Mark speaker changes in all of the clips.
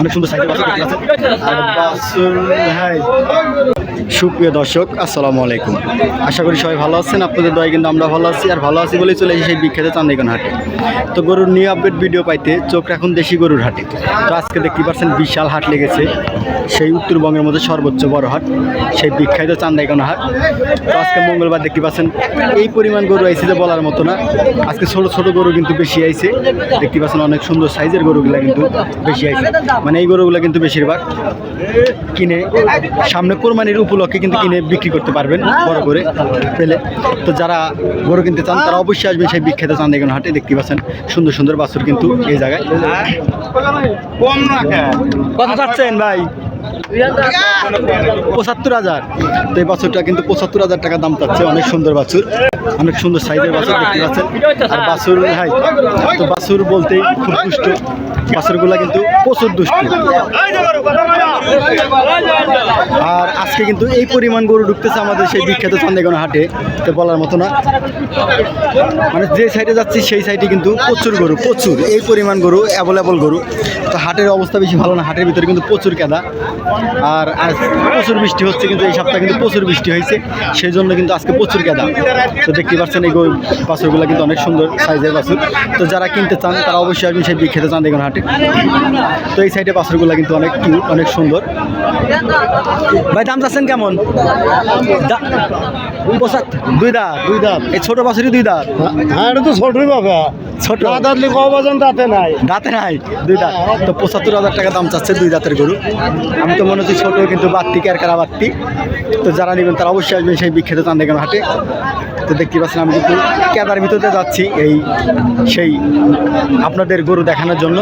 Speaker 1: অনেক সুন্দর সাইজের বাছুর দেখতে পাচ্ছেন। আর বাছুর ভাই সুপ্রিয় দর্শক আসসালামু আলাইকুম, আশা করি সবাই ভালো আছেন। আপনাদের দয় কিন্তু আমরা ভালো আছি, আর ভালো আছি বলেই চলে এসেছি সেই বিখ্যাত চান্দিগণ হাটে। তো গরুর নিউ আপডেট ভিডিও পাইতে চোখ রাখুন দেশি গরুর হাটে। তো আজকে দেখতে পাচ্ছেন বিশাল হাট লেগেছে, সেই উত্তরবঙ্গের মধ্যে সর্বোচ্চ বড় হাট, সেই বিখ্যাত চান্দিগণ হাট। তো আজকে মঙ্গলবার দেখতে পাচ্ছেন এই পরিমাণ গরু আইছে যে বলার মতো না। আজকে ছোট ছোট গরু কিন্তু বেশি আইছে, দেখতে পাচ্ছেন অনেক সুন্দর সাইজের গরুগুলো কিন্তু বেশি আইছে। মানে এই গরুগুলো কিন্তু বেশিরভাগ কিনে সামনে কোরবানির উপলক্ষে কিন্তু কিনে বিক্রি করতে পারবেন বড় করে পেলে। তো যারা গরু কিনতে চান তারা অবশ্যই আসবেন সেই বিখ্যাত চান্দিগণ হাটে। দেখতে পাচ্ছেন সুন্দর সুন্দর বাছুর কিন্তু এই জায়গায়। কত চাচ্ছেন ভাই? ৭৫,০০০। তো এই বাছুরটা কিন্তু ৭৫,০০০ টাকা দাম চাচ্ছে। অনেক সুন্দর বাছুর, অনেক সুন্দর সাইজের বাছুর দেখতে পাচ্ছেন। আর বাছুর ভাই তো বাছুর বলতেই খুব দুষ্ট, বাছুরগুলা কিন্তু প্রচুর দুষ্ট। আর আজকে কিন্তু এই পরিমাণ গরু ঢুকতেছে আমাদের সেই বিখ্যাত চান্দিগণ হাটে, তো বলার মতো না। মানে যে সাইডে যাচ্ছি সেই সাইডে কিন্তু প্রচুর গরু, প্রচুর এই পরিমাণ গরু, অ্যাভেলেবল গরু। তো হাটের অবস্থা বেশি ভালো না, হাটের ভিতরে কিন্তু প্রচুর কাদা। আর আজ প্রচুর বৃষ্টি হচ্ছে, কিন্তু এই সপ্তাহে কিন্তু প্রচুর বৃষ্টি হয়েছে, সেই জন্য কিন্তু আজকে প্রচুর কাদা। তো দেখতে পাচ্ছেন এই বাছুরগুলো কিন্তু অনেক সুন্দর সাইজের বাছুর। তো যারা কিনতে চান তারা অবশ্যই আসবেন সেই বিখ্যাত চান্দিগণ হাটে। তো এই সাইডে বাছুরগুলো কিন্তু অনেক কিউট, অনেক সুন্দর। ভাই দাম চাচ্ছেন কেমন? দুই দাঁত। এই ছোট বাছুরই দুই দাঁত?
Speaker 2: হ্যাঁ, এটা তো ছোটই বাবা,
Speaker 1: ছোট
Speaker 2: দাঁতলি কবাজন দাঁতে নাই,
Speaker 1: দাঁতে নাই, দুই দাঁত। তো ৭৫,০০০ টাকা দাম চাচ্ছে দুই দাঁতের গরু। আমি তো মনে হচ্ছে ছোট, কিন্তু বাত্তি কেরকারা বাত্তি। তো যারা নেবেন তারা অবশ্যই আসবেন সেই বিখ্যাত চান্দিগণ হাটে। তো দেখতে পাচ্ছেন আমি কিন্তু কেদার ভিতরে যাচ্ছি সেই আপনাদের গরু দেখানোর জন্য।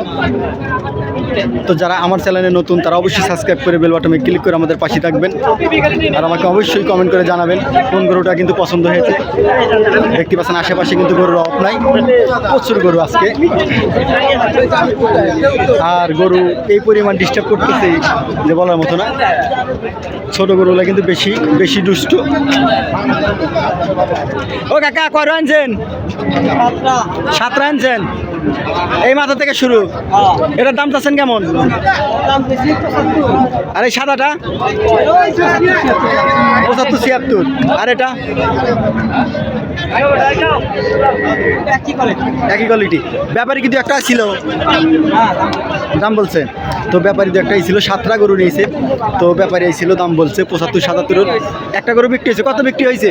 Speaker 1: তো যারা আমার চ্যানেলে নতুন তারা অবশ্যই সাবস্ক্রাইব করে বেল বাটনে ক্লিক করে আমাদের পাশে থাকবেন। আর আমাকে অবশ্যই কমেন্ট করে জানাবেন কোন গরুটা কিন্তু পছন্দ হয়েছে। দেখতে পাচ্ছেন আশেপাশে কিন্তু গরুর অভাব নাই, প্রচুর গরু আজকে। আর গরু এই পরিমাণ ডিস্টার্ব করতেছে যে বলার মতো না। ছোট গরুগুলো কিন্তু বেশি দুষ্ট। ও কাকা কয় আনছেন? 7 আনছেন? এই মাথা থেকে শুরু। এটার দাম চাচ্ছেন কেমন? আর এই সাদাটা ৭৫-৭৬। আর এটা একই কোয়ালিটি। ব্যাপারী কিন্তু একটা ছিল, দাম বলছে। তো ব্যাপারী দু একটাই ছিল, 7টা গরু নিয়েছে। তো ব্যাপারী ছিল, দাম বলছে ৭৫-৭৭। একটা গরু বিক্রি হয়েছে। কত বিক্রি হয়েছে?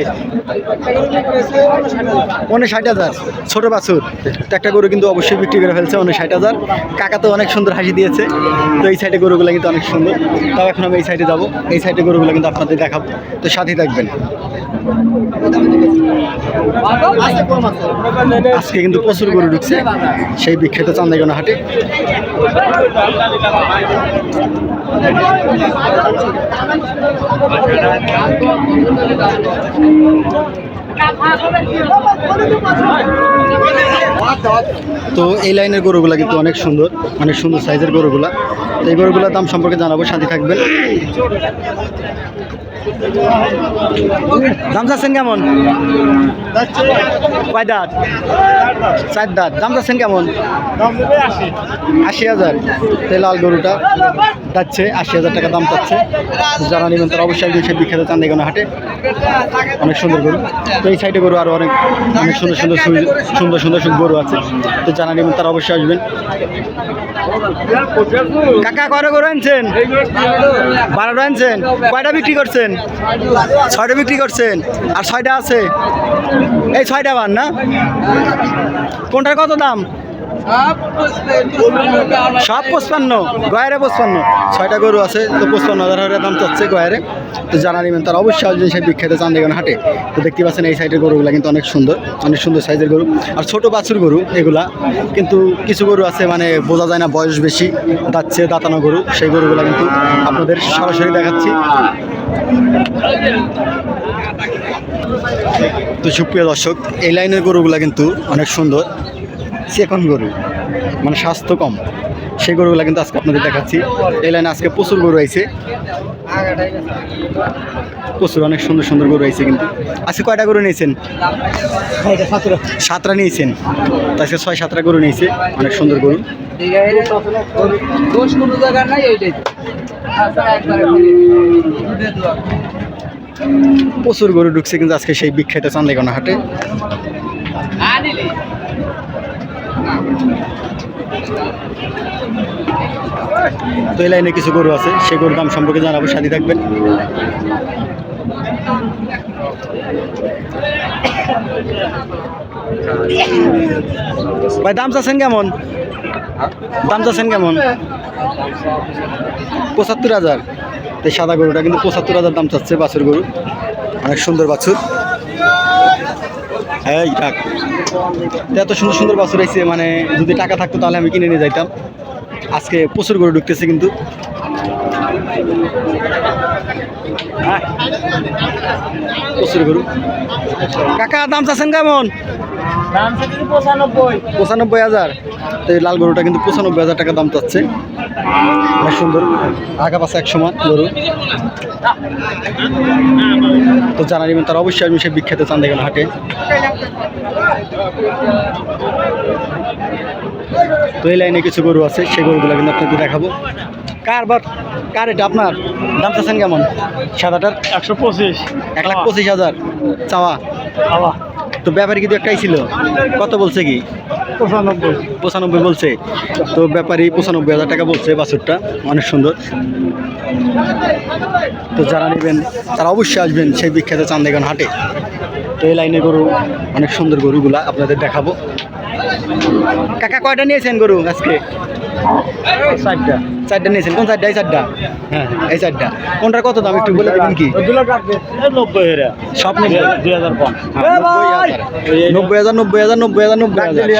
Speaker 1: ৬০,০০০। ছোট বাছুর। তো একটা গরু কিন্তু অবশ্যই বিক্রি করে ফেলছে ৬০,০০০। কাকা তো অনেক সুন্দর হাসি দিয়েছে। তো এই সাইডে গরুগুলো কিন্তু অনেক সুন্দর। তাও এখন আমি এই সাইডে যাবো, এই সাইডে গরুগুলো কিন্তু আপনাদের দেখাবো। তো সাথেই থাকবেন। আজকে কিন্তু প্রচুর গরু ঢুকছে সেই বিখ্যাত চান্দিগণ হাটে। তো এই লাইনের গরুগুলা কিন্তু অনেক সুন্দর, অনেক সুন্দর সাইজের গরুগুলা। তো এই গরুগুলার দাম সম্পর্কে জানাবো, সাথে থাকবেন। দাম চাচ্ছেন কেমন? কয় দাঁত? 4 দাঁত। দাম চাচ্ছেন কেমন? ৮০,০০০। এই লাল গরুটা যাচ্ছে 80,০০০ টাকা দাম চাচ্ছে। যারা নেবেন তারা অবশ্যই সেই বিখ্যাত চান্দিগণ হাটে। অনেক সুন্দর গরু। তো এই সাইডে গরু আরও অনেক সুন্দর গরু আছে। তো যারা নেবেন তারা অবশ্যই আসবেন। কাকা কয়টা গরু আনছেন? 12টা আনছেন। কয়টা বিক্রি করছেন? 6টা বিক্রি করছেন। আর 6টা আছে। এই 6টা বান না? কোনটার কত দাম? সব 55, গয়ারে 55। 6টা গরু আছে। তো 55,০০০ দাম চাচ্ছে গয়ারে। তো যারা নেবেন তারা অবশ্যই আসবেন সেই বিখ্যাত চান্দিগণ হাটে। তো দেখতে পাচ্ছেন এই সাইডের গরুগুলো কিন্তু অনেক সুন্দর, অনেক সুন্দর সাইজের গরু। আর ছোট বাছুর গরু এগুলা, কিন্তু কিছু গরু আছে মানে বোঝা যায় না, বয়স বেশি, দাঁতানো গরু। সেই গরুগুলো কিন্তু আপনাদের সরাসরি দেখাচ্ছি। তো সুপ্রিয় দর্শক, এই লাইনের গরুগুলো কিন্তু অনেক সুন্দর, চিকন গরু, মানে স্বাস্থ্য কম। সেই গরুগুলো কিন্তু আজকে আপনাদের দেখাচ্ছি। এই লাইনে আজকে প্রচুর গরু আইছে, প্রচুর অনেক সুন্দর সুন্দর গরু আইছে। কিন্তু আজকে কয়টা গরু নিয়েছেন? 7টা নিয়েছেন। তো আজকে 6-7টা গরু নিয়েছে, অনেক সুন্দর গরু। প্রচুর গরু ঢুকছে কিন্তু আজকে সেই বিখ্যাত চান্দিগণা হাটে। তো এই লাইনে কিছু গরু আছে, সেই গরুর দাম সম্পর্কে জানাবো, সাথে থাকবেন। ভাই দাম চাচ্ছেন কেমন? দাম চাচ্ছেন কেমন? 75,000। তো সাদা গরুটা কিন্তু 75,000 দাম চাচ্ছে। বাছুর গরু, অনেক সুন্দর বাছুর। এই থাক, এত সুন্দর সুন্দর বাছুর আইছে, মানে যদি টাকা থাকতো তাহলে আমি কিনে নিয়ে যাইতাম। আজকে প্রচুর গরু ঢুকতেছে কিন্তু। প্রচুর গরু। কাকা দাম চাচ্ছেন কেমন? 95,000। তো এই লাল গরুটা কিন্তু 95,000 টাকা দাম চাচ্ছে। অনেক সুন্দর, আগা পাশে 1 সমান গরু। তো জানা নেবেন তারা অবশ্যই আমি সে বিখ্যাত চান্দিগণা হাটে। তো এই লাইনে কিছু গরু আছে, সেই গরুগুলো কিন্তু আপনাদের দেখাবো। কার এটা আপনার? দাম চাচ্ছেন কেমন? সাদাটার
Speaker 2: 125।
Speaker 1: 1,25,000 চাওয়া। তো ব্যাপারী কিন্তু একটাই ছিল, কত বলছে কি? 95 বলছে। তো ব্যাপারী 95,000 টাকা বলছে বাছুরটা, অনেক সুন্দর। তো যারা নেবেন তারা অবশ্যই আসবেন সেই বিখ্যাত চান্দিগণা হাটে। তো এই লাইনে গরু, অনেক সুন্দর গরুগুলা আপনাদের দেখাবো। কাকা কয়টা নিয়েছেন গরু আজকে? 4টা নিয়েছেন। কোন 4টা? এই 4টা? হ্যাঁ, এই 4টা। কোনটার কত দাম একটু বলে দেবেন কি? সব
Speaker 2: 2000 কম।
Speaker 1: 90,000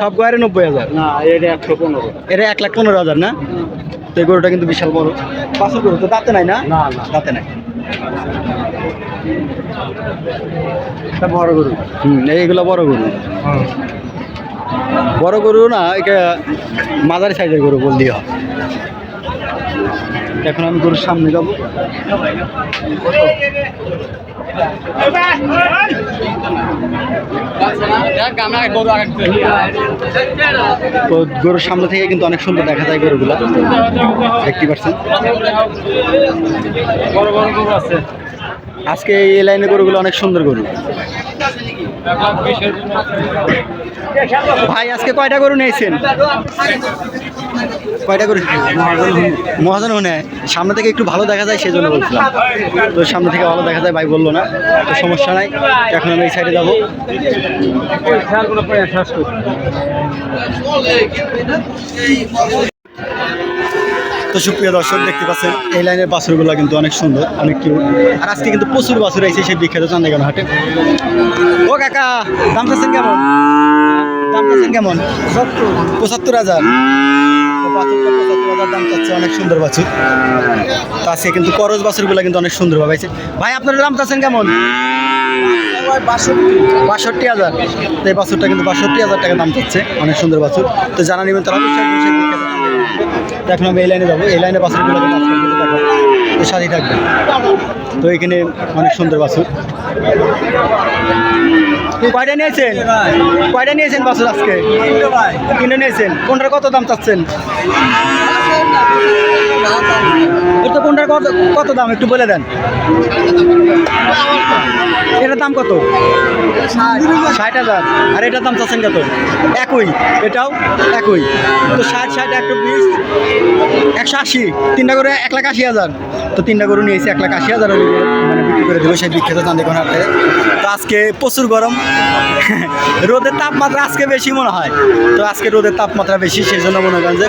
Speaker 1: সব গয়ারে 90,000।
Speaker 2: না, এটা 115।
Speaker 1: এটা 1,15,000 না? তো এই গরুটা কিন্তু বিশাল বড় বাছুর গরু। তো দাঁতে নাই না? দাঁতে নাই।
Speaker 2: বড় গরু।
Speaker 1: এইগুলো বড় গরু। বড় গরু না, এটা মাঝারি সাইজের গরু বললেই হয়। এখন আমি গরুর সামনে যাবো। তো গরুর সামনে থেকে কিন্তু অনেক সুন্দর দেখা যায় গরুগুলা, দেখতে পাচ্ছেন।
Speaker 2: বড় বড় গরু আছে
Speaker 1: আজকে এই লাইনে গরুগুলো অনেক সুন্দর গরু। ভাই আজকে কয়টা গরু নিয়েছেন? কয়টা গরু? মহাজন মনে হয় সামনে থেকে একটু ভালো দেখা যায়, সেই জন্য বলছিলাম। তো সামনে থেকে ভালো দেখা যায় ভাই বললো না, তো সমস্যা নাই। এখন আমি এই সাইডে যাবো। তো সুপ্রিয় দর্শক দেখতে পাচ্ছেন এই লাইনের বাছুরগুলো কিন্তু অনেক সুন্দর, অনেক কিউট। আর আজকে কিন্তু প্রচুর বাছুর আইছে সেই বিখ্যাত চান্দিগণা হাটে। ও কাকা দাম চাচ্ছেন কেমন? দাম চাচ্ছেন কেমন? 75,000। তো বাছুরটা 75,000 দাম চাচ্ছে, অনেক সুন্দর বাছুর। তো আজকে কিন্তু করজ বাছুরগুলো কিন্তু অনেক সুন্দর ভাবে আইছে। ভাই আপনার দাম চাচ্ছেন কেমন? 62,000। তো এই বাছুরটা কিন্তু 62,000 টাকা দাম চাচ্ছে, অনেক সুন্দর বাছুর। তো জানা নেবেন তারা অবশ্যই সেই বিখ্যাত। তো এখন আমি এই লাইনে যাবো, এই লাইনে বাছুরগুলো তো সাথেই থাকবে। তো এখানে অনেক সুন্দর বাছুর। কয়টা নিয়েছেন? কয়টা নিয়েছেন বাছুর আজকে? কিনে নিয়েছেন। কোনটার কত দাম চাচ্ছেন? এটা কোনটার কত দাম একটু বলে দেন। এটার দাম কত? 60,000। আর এটার দাম চাচ্ছেন কত? একই। এটাও একই। তো 60, 120, 180। 3টা করে 1,80,000। তো 3টা গরু নিয়েছি 1,80,000 মানে বিক্রি করে দেবো সেই বিখ্যাত চান্দিগণা হাটে। তো আজকে প্রচুর গরম, রোদের তাপমাত্রা আজকে বেশি মনে হয়। তো আজকে রোদের তাপমাত্রা বেশি, সেই জন্য মনে করেন যে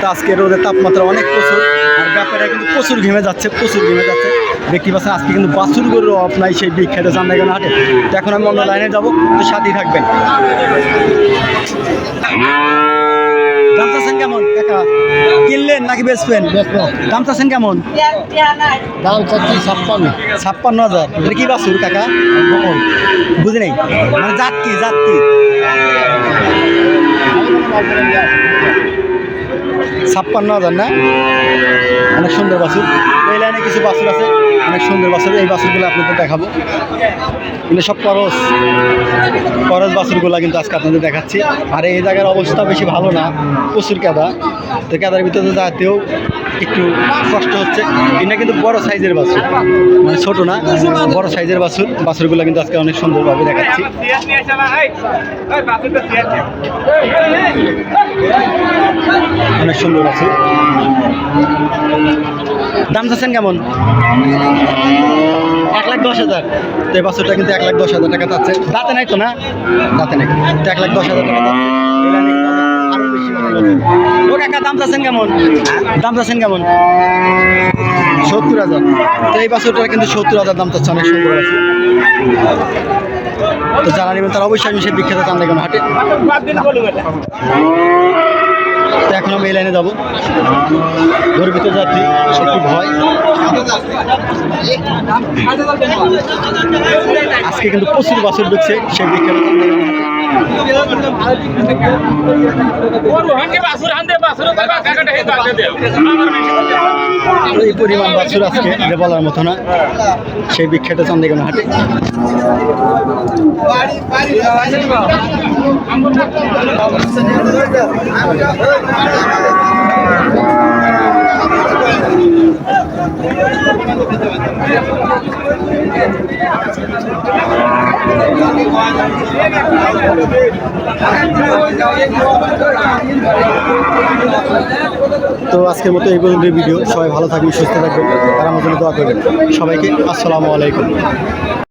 Speaker 1: তো আজকে রোদের তাপমাত্রা অনেক প্রচুর। আর ব্যাপারে কিন্তু প্রচুর ঘেমে যাচ্ছে, প্রচুর ঘেমে যাচ্ছে দেখতে পাচ্ছেন। আজকে কিন্তু বাছুর গরুর অভাব নাই সেই বিখ্যাত চান্দিগণা হাটে। তো এখন আমি অন্য লাইনে যাবো, তো সাথেই থাকবেন। দাম চাচ্ছেন কেমন কাকা? কিনলেন নাকি বেচবেন? দাম চাচ্ছেন কেমন?
Speaker 2: দাম চাচ্ছি 56,000।
Speaker 1: এটা কি বাছুর কাকা? বুঝি নেই, মানে জাত কি? 56,000 না? অনেক সুন্দর বাছুর। এই লাইনে কিছু বাছুর আছে অনেক সুন্দর বাছুর, এই বাছুরগুলো আপনাদের দেখাবো। কিন্তু সব করস বাছুরগুলো কিন্তু আজকে আপনাদের দেখাচ্ছি। আর এই জায়গার অবস্থা বেশি ভালো না, প্রচুর কাদা। তো কাদার ভিতরে যাতেও একটু কষ্ট হচ্ছে। এটা কিন্তু বড় সাইজের বাছুর, মানে ছোট না, বড় সাইজের বাছুর। বাছুরগুলো কিন্তু আজকে অনেক সুন্দরভাবে দেখাচ্ছি। অনেক সুন্দর বাছুর। দাম চাচ্ছেন কেমন? 1,10,000। তো এই বাছুরটা কিন্তু 1,10,000 টাকা চাচ্ছে। দাঁতে নাই তো না? দাঁতে নাই, তো 1,10,000 টাকা চাচ্ছে। আরো বেশি ও কাকা দাম চাচ্ছেন কেমন? দাম চাচ্ছেন কেমন? 70,000। তো এই বাছুরটা কিন্তু 70,000 দাম চাচ্ছে, অনেক সুন্দর বাছুর। তো যারা নেবেন তারা অবশ্যই আমি সেই বিখ্যাত চান্দিগঞ্জ হাটে। তো এখন আমি এই লাইনে যাবো, গর্বিত যাত্রী একটু ভয়। আজকে কিন্তু প্রচুর বাছুর ঢুকছে সেই বিখ্যাত এই পরিমাণ বাছুর আজকে যে বলার মতো না, সেই বিখ্যাত চান্দিগঞ্জ হাটে। তো আজকের মতো এই পর্যন্ত ভিডিও। সবাই ভালো থাকবেন, সুস্থ থাকবেন, আর আমার জন্য দোয়া করবেন। সবাইকে আসসালামু আলাইকুম।